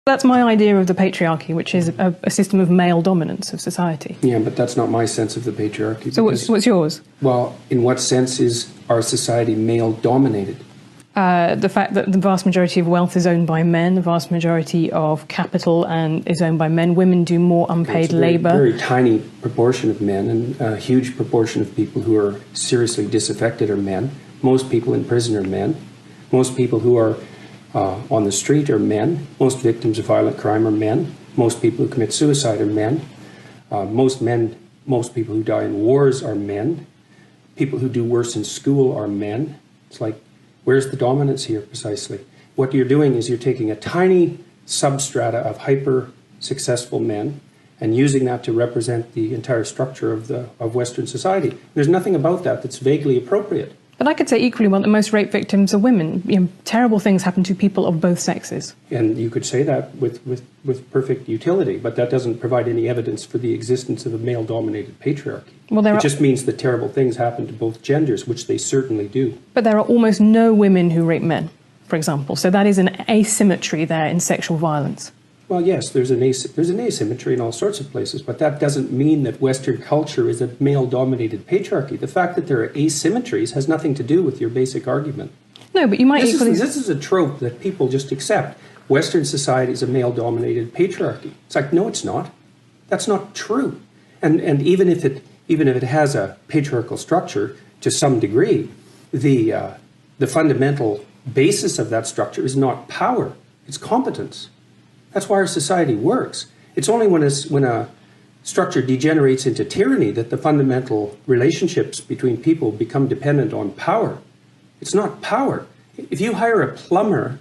That's my idea of the patriarchy, which is a system of male dominance of society. Yeah, but that's not my sense of the patriarchy. So what's yours? Well, in what sense is our society male-dominated? The fact that the vast majority of wealth is owned by men, the vast majority of capital is owned by men. Women do more unpaid labour. Very tiny proportion of men, and a huge proportion of people who are seriously disaffected are men. Most people in prison are men. Most people who are on the street are men. Most victims of violent crime are men. Most people who commit suicide are men. Most people who die in wars are men. People who do worse in school are men. It's like, where's the dominance here precisely? What you're doing is you're taking a tiny substrata of hyper-successful men and using that to represent the entire structure of Western society. There's nothing about that that's vaguely appropriate. But I could say equally well that most rape victims are women. You know, terrible things happen to people of both sexes. And you could say that with perfect utility, but that doesn't provide any evidence for the existence of a male-dominated patriarchy. Well, it just means that terrible things happen to both genders, which they certainly do. But there are almost no women who rape men, for example. So that is an asymmetry there in sexual violence. Well, yes, there's an asymmetry in all sorts of places, but that doesn't mean that Western culture is a male-dominated patriarchy. The fact that there are asymmetries has nothing to do with your basic argument. No, but you might equally... This is a trope that people just accept. Western society is a male-dominated patriarchy. It's like, no, it's not. That's not true. And even if it has a patriarchal structure to some degree, the fundamental basis of that structure is not power, it's competence. That's why our society works. It's only when a structure degenerates into tyranny that the fundamental relationships between people become dependent on power. It's not power. If you hire a plumber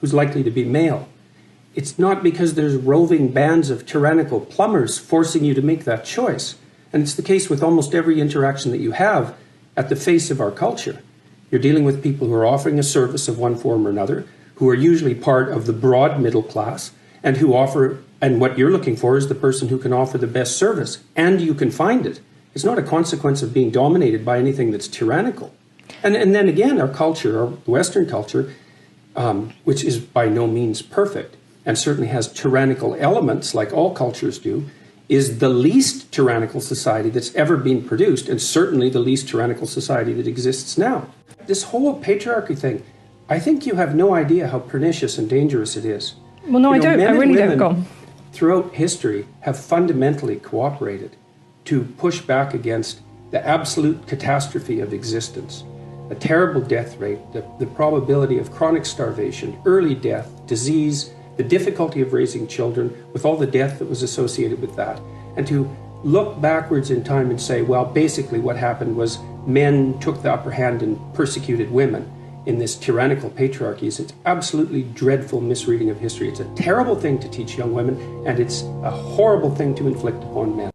who's likely to be male, it's not because there's roving bands of tyrannical plumbers forcing you to make that choice. And it's the case with almost every interaction that you have at the face of our culture. You're dealing with people who are offering a service of one form or another, who are usually part of the broad middle class, and what you're looking for is the person who can offer the best service, and you can find it. It's not a consequence of being dominated by anything that's tyrannical. And then again, our culture, our Western culture, which is by no means perfect, and certainly has tyrannical elements, like all cultures do, is the least tyrannical society that's ever been produced, and certainly the least tyrannical society that exists now. This whole patriarchy thing, I think you have no idea how pernicious and dangerous it is. Well, no, I don't. I really don't. Go on. Throughout history have fundamentally cooperated to push back against the absolute catastrophe of existence, a terrible death rate, the probability of chronic starvation, early death, disease, the difficulty of raising children with all the death that was associated with that, and to look backwards in time and say, well, basically what happened was men took the upper hand and persecuted women in this tyrannical patriarchy. It's absolutely dreadful misreading of history. It's a terrible thing to teach young women, and it's a horrible thing to inflict upon men.